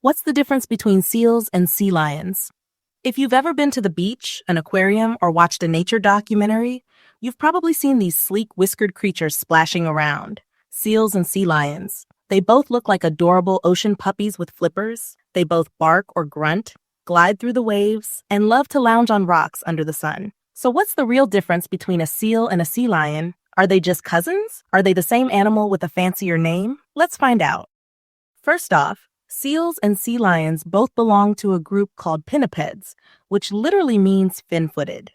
What's the difference between seals and sea lions? If you've ever been to the beach, an aquarium, or watched a nature documentary, you've probably seen these sleek, whiskered creatures splashing around. Seals and sea lions. They both look like adorable ocean puppies with flippers. They both bark or grunt, glide through the waves, and love to lounge on rocks under the sun. So what's the real difference between a seal and a sea lion? Are they just cousins? Are they the same animal with a fancier name? Let's find out. First off, seals and sea lions both belong to a group called pinnipeds, which literally means fin-footed.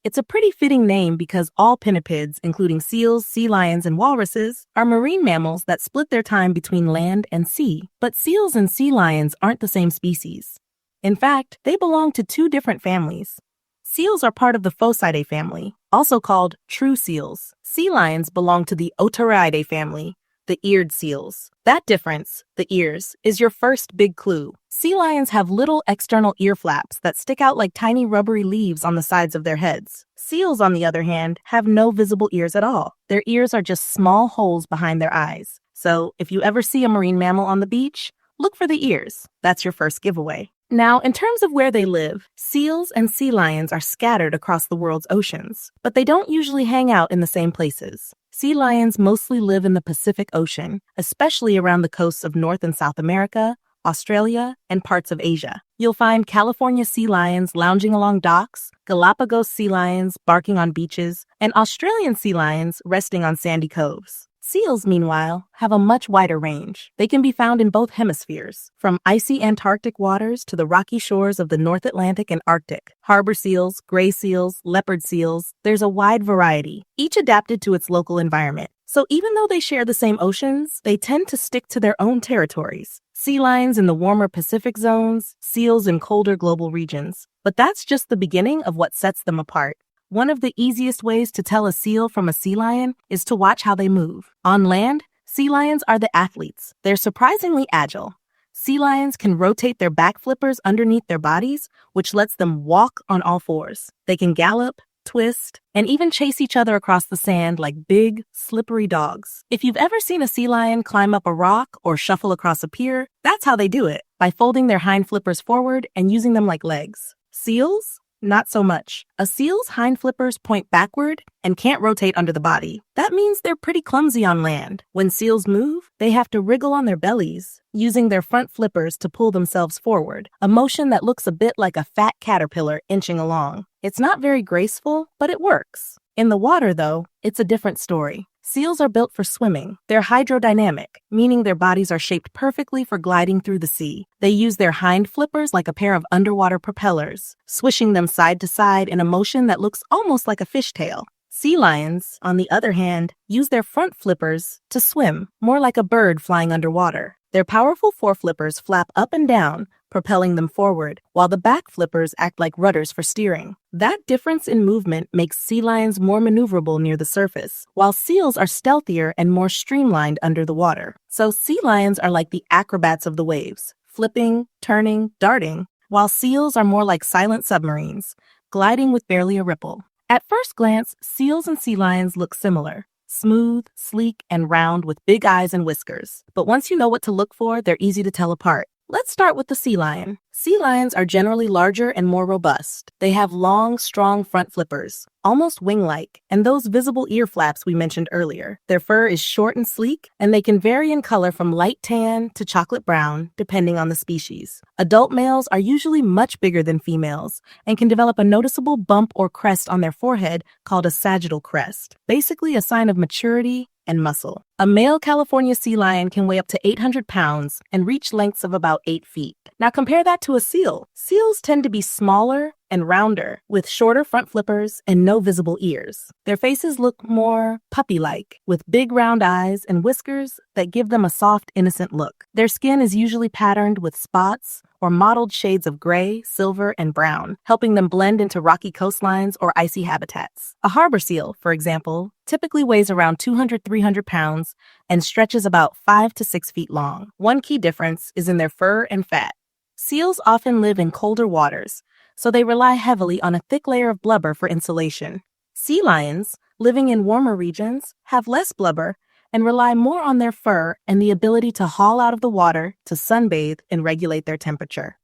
It's a pretty fitting name because all pinnipeds, including seals, sea lions, and walruses, are marine mammals that split their time between land and sea. But seals and sea lions aren't the same species. In fact, they belong to two different families. Seals are part of the Phocidae family, also called true seals. Sea lions belong to the Otariidae family, the eared seals. That difference, the ears, is your first big clue. Sea lions have little external ear flaps that stick out like tiny rubbery leaves on the sides of their heads. Seals, on the other hand, have no visible ears at all. Their ears are just small holes behind their eyes. So, if you ever see a marine mammal on the beach, look for the ears. That's your first giveaway. Now, in terms of where they live, seals and sea lions are scattered across the world's oceans, but they don't usually hang out in the same places. Sea lions mostly live in the Pacific Ocean, especially around the coasts of North and South America, Australia, and parts of Asia. You'll find California sea lions lounging along docks, Galapagos sea lions barking on beaches, and Australian sea lions resting on sandy coves. Seals, meanwhile, have a much wider range. They can be found in both hemispheres, from icy Antarctic waters to the rocky shores of the North Atlantic and Arctic. Harbor seals, gray seals, leopard seals, there's a wide variety, each adapted to its local environment. So even though they share the same oceans, they tend to stick to their own territories. Sea lions in the warmer Pacific zones, seals in colder global regions. But that's just the beginning of what sets them apart. One of the easiest ways to tell a seal from a sea lion is to watch how they move. On land, sea lions are the athletes. They're surprisingly agile. Sea lions can rotate their back flippers underneath their bodies, which lets them walk on all fours. They can gallop, twist, and even chase each other across the sand like big, slippery dogs. If you've ever seen a sea lion climb up a rock or shuffle across a pier, that's how they do it, by folding their hind flippers forward and using them like legs. Seals? Not so much. A seal's hind flippers point backward and can't rotate under the body. That means they're pretty clumsy on land. When seals move, they have to wriggle on their bellies, using their front flippers to pull themselves forward, a motion that looks a bit like a fat caterpillar inching along. It's not very graceful, but it works. In the water, though, it's a different story. Seals are built for swimming. They're hydrodynamic, meaning their bodies are shaped perfectly for gliding through the sea. They use their hind flippers like a pair of underwater propellers, swishing them side to side in a motion that looks almost like a fishtail. Sea lions, on the other hand, use their front flippers to swim, more like a bird flying underwater. Their powerful foreflippers flap up and down, propelling them forward, while the back flippers act like rudders for steering. That difference in movement makes sea lions more maneuverable near the surface, while seals are stealthier and more streamlined under the water. So sea lions are like the acrobats of the waves, flipping, turning, darting, while seals are more like silent submarines, gliding with barely a ripple. At first glance, seals and sea lions look similar. Smooth, sleek, and round with big eyes and whiskers. But once you know what to look for, they're easy to tell apart. Let's start with the sea lion. Sea lions are generally larger and more robust. They have long, strong front flippers, almost wing-like, and those visible ear flaps we mentioned earlier. Their fur is short and sleek, and they can vary in color from light tan to chocolate brown, depending on the species. Adult males are usually much bigger than females and can develop a noticeable bump or crest on their forehead called a sagittal crest, basically a sign of maturity and muscle. A male California sea lion can weigh up to 800 pounds and reach lengths of about 8 feet. Now compare that to a seal. Seals tend to be smaller and rounder, with shorter front flippers and no visible ears. Their faces look more puppy-like, with big round eyes and whiskers that give them a soft, innocent look. Their skin is usually patterned with spots or mottled shades of gray, silver, and brown, helping them blend into rocky coastlines or icy habitats. A harbor seal, for example, typically weighs around 200-300 pounds and stretches about 5 to 6 feet long. One key difference is in their fur and fat. Seals often live in colder waters, so they rely heavily on a thick layer of blubber for insulation. Sea lions, living in warmer regions, have less blubber and rely more on their fur and the ability to haul out of the water to sunbathe and regulate their temperature.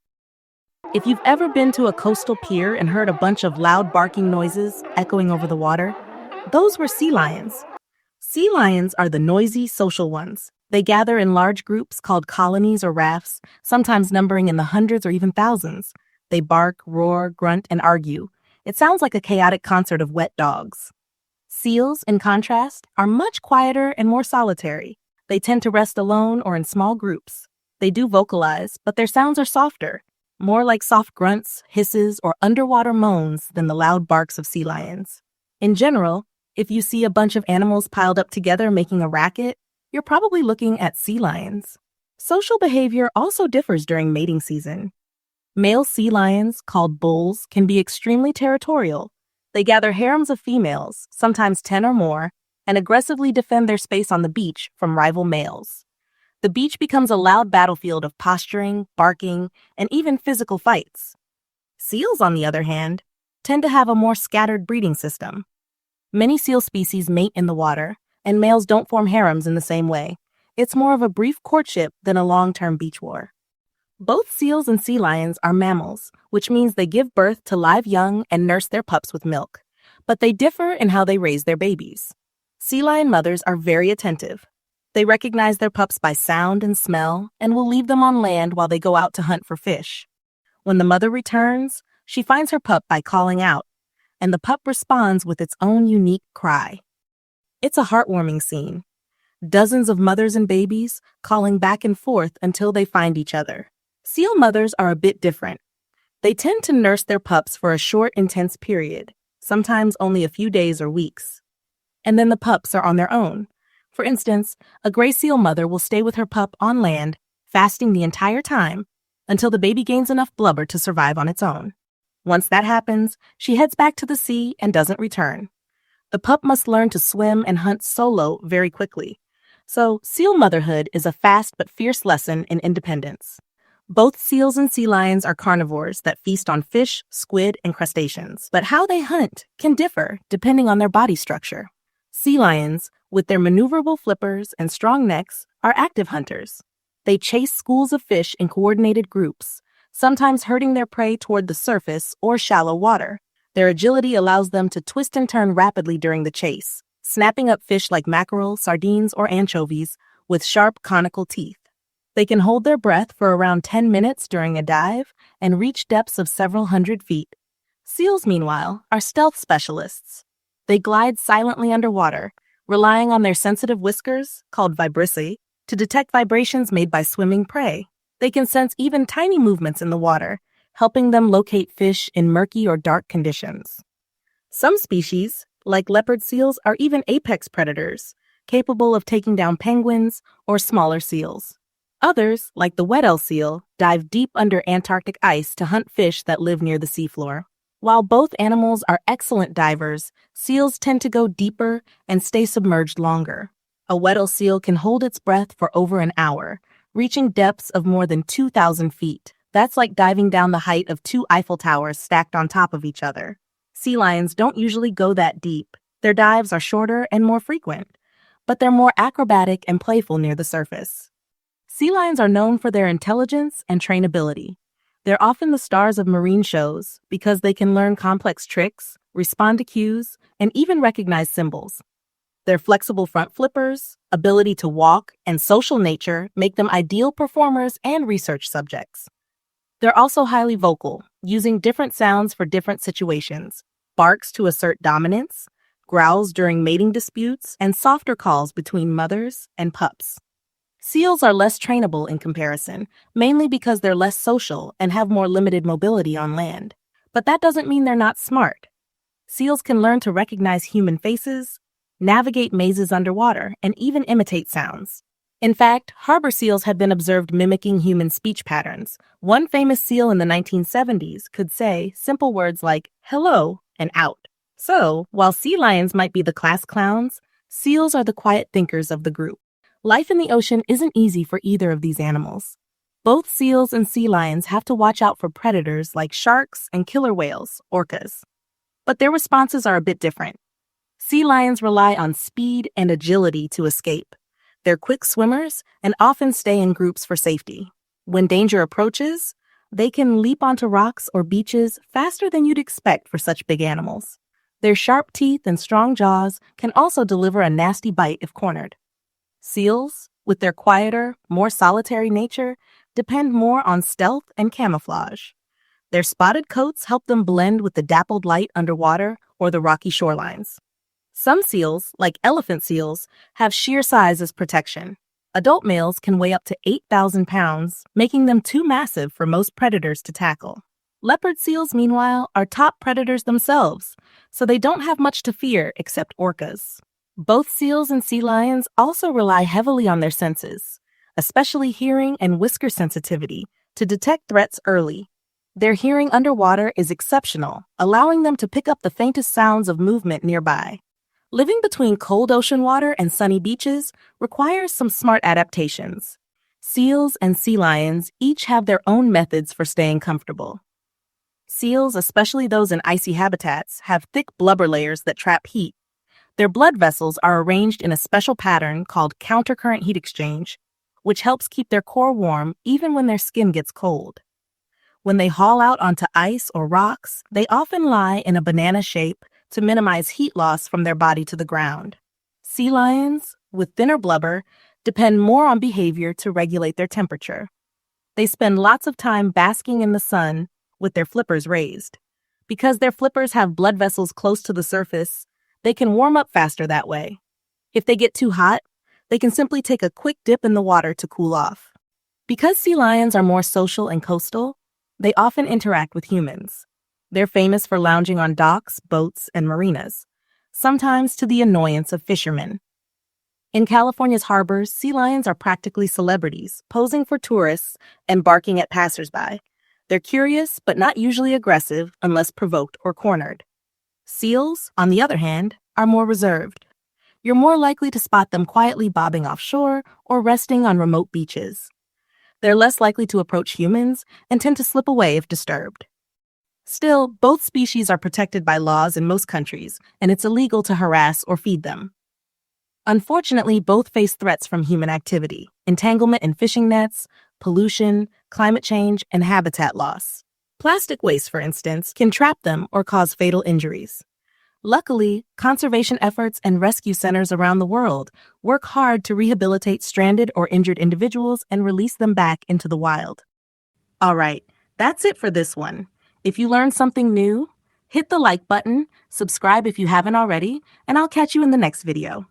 If you've ever been to a coastal pier and heard a bunch of loud barking noises echoing over the water, those were sea lions. Sea lions are the noisy, social ones. They gather in large groups called colonies or rafts, sometimes numbering in the hundreds or even thousands. They bark, roar, grunt, and argue. It sounds like a chaotic concert of wet dogs. Seals, in contrast, are much quieter and more solitary. They tend to rest alone or in small groups. They do vocalize, but their sounds are softer, more like soft grunts, hisses, or underwater moans than the loud barks of sea lions. In general, if you see a bunch of animals piled up together making a racket, you're probably looking at sea lions. Social behavior also differs during mating season. Male sea lions, called bulls, can be extremely territorial. They gather harems of females, sometimes 10 or more, and aggressively defend their space on the beach from rival males. The beach becomes a loud battlefield of posturing, barking, and even physical fights. Seals, on the other hand, tend to have a more scattered breeding system. Many seal species mate in the water, and males don't form harems in the same way. It's more of a brief courtship than a long-term beach war. Both seals and sea lions are mammals, which means they give birth to live young and nurse their pups with milk. But they differ in how they raise their babies. Sea lion mothers are very attentive. They recognize their pups by sound and smell and will leave them on land while they go out to hunt for fish. When the mother returns, she finds her pup by calling out, and the pup responds with its own unique cry. It's a heartwarming scene. Dozens of mothers and babies calling back and forth until they find each other. Seal mothers are a bit different. They tend to nurse their pups for a short, intense period, sometimes only a few days or weeks. And then the pups are on their own. For instance, a gray seal mother will stay with her pup on land, fasting the entire time, until the baby gains enough blubber to survive on its own. Once that happens, she heads back to the sea and doesn't return. The pup must learn to swim and hunt solo very quickly. So, seal motherhood is a fast but fierce lesson in independence. Both seals and sea lions are carnivores that feast on fish, squid, and crustaceans. But how they hunt can differ depending on their body structure. Sea lions, with their maneuverable flippers and strong necks, are active hunters. They chase schools of fish in coordinated groups, sometimes herding their prey toward the surface or shallow water. Their agility allows them to twist and turn rapidly during the chase, snapping up fish like mackerel, sardines, or anchovies with sharp conical teeth. They can hold their breath for around 10 minutes during a dive and reach depths of several hundred feet. Seals, meanwhile, are stealth specialists. They glide silently underwater, relying on their sensitive whiskers, called vibrissae, to detect vibrations made by swimming prey. They can sense even tiny movements in the water, helping them locate fish in murky or dark conditions. Some species, like leopard seals, are even apex predators, capable of taking down penguins or smaller seals. Others, like the wet-L seal, dive deep under Antarctic ice to hunt fish that live near the seafloor. While both animals are excellent divers, seals tend to go deeper and stay submerged longer. A wet-L seal can hold its breath for over an hour, reaching depths of more than 2,000 feet. That's like diving down the height of 2 Eiffel Towers stacked on top of each other. Sea lions don't usually go that deep. Their dives are shorter and more frequent, but they're more acrobatic and playful near the surface. Sea lions are known for their intelligence and trainability. They're often the stars of marine shows because they can learn complex tricks, respond to cues, and even recognize symbols. Their flexible front flippers, ability to walk, and social nature make them ideal performers and research subjects. They're also highly vocal, using different sounds for different situations: barks to assert dominance, growls during mating disputes, and softer calls between mothers and pups. Seals are less trainable in comparison, mainly because they're less social and have more limited mobility on land. But that doesn't mean they're not smart. Seals can learn to recognize human faces, navigate mazes underwater, and even imitate sounds. In fact, harbor seals have been observed mimicking human speech patterns. One famous seal in the 1970s could say simple words like hello and out. So, while sea lions might be the class clowns, seals are the quiet thinkers of the group. Life in the ocean isn't easy for either of these animals. Both seals and sea lions have to watch out for predators like sharks and killer whales, orcas. But their responses are a bit different. Sea lions rely on speed and agility to escape. They're quick swimmers and often stay in groups for safety. When danger approaches, they can leap onto rocks or beaches faster than you'd expect for such big animals. Their sharp teeth and strong jaws can also deliver a nasty bite if cornered. Seals, with their quieter, more solitary nature, depend more on stealth and camouflage. Their spotted coats help them blend with the dappled light underwater or the rocky shorelines. Some seals, like elephant seals, have sheer size as protection. Adult males can weigh up to 8,000 pounds, making them too massive for most predators to tackle. Leopard seals, meanwhile, are top predators themselves, so they don't have much to fear except orcas. Both seals and sea lions also rely heavily on their senses, especially hearing and whisker sensitivity, to detect threats early. Their hearing underwater is exceptional, allowing them to pick up the faintest sounds of movement nearby. Living between cold ocean water and sunny beaches requires some smart adaptations. Seals and sea lions each have their own methods for staying comfortable. Seals, especially those in icy habitats, have thick blubber layers that trap heat. Their blood vessels are arranged in a special pattern called countercurrent heat exchange, which helps keep their core warm even when their skin gets cold. When they haul out onto ice or rocks, they often lie in a banana shape to minimize heat loss from their body to the ground. Sea lions, with thinner blubber, depend more on behavior to regulate their temperature. They spend lots of time basking in the sun with their flippers raised. Because their flippers have blood vessels close to the surface, they can warm up faster that way. If they get too hot, they can simply take a quick dip in the water to cool off. Because sea lions are more social and coastal, they often interact with humans. They're famous for lounging on docks, boats, and marinas, sometimes to the annoyance of fishermen. In California's harbors, sea lions are practically celebrities, posing for tourists and barking at passersby. They're curious, but not usually aggressive unless provoked or cornered. Seals, on the other hand, are more reserved. You're more likely to spot them quietly bobbing offshore or resting on remote beaches. They're less likely to approach humans and tend to slip away if disturbed. Still, both species are protected by laws in most countries, and it's illegal to harass or feed them. Unfortunately, both face threats from human activity, entanglement in fishing nets, pollution, climate change, and habitat loss. Plastic waste, for instance, can trap them or cause fatal injuries. Luckily, conservation efforts and rescue centers around the world work hard to rehabilitate stranded or injured individuals and release them back into the wild. All right, that's it for this one. If you learned something new, hit the like button, subscribe if you haven't already, and I'll catch you in the next video.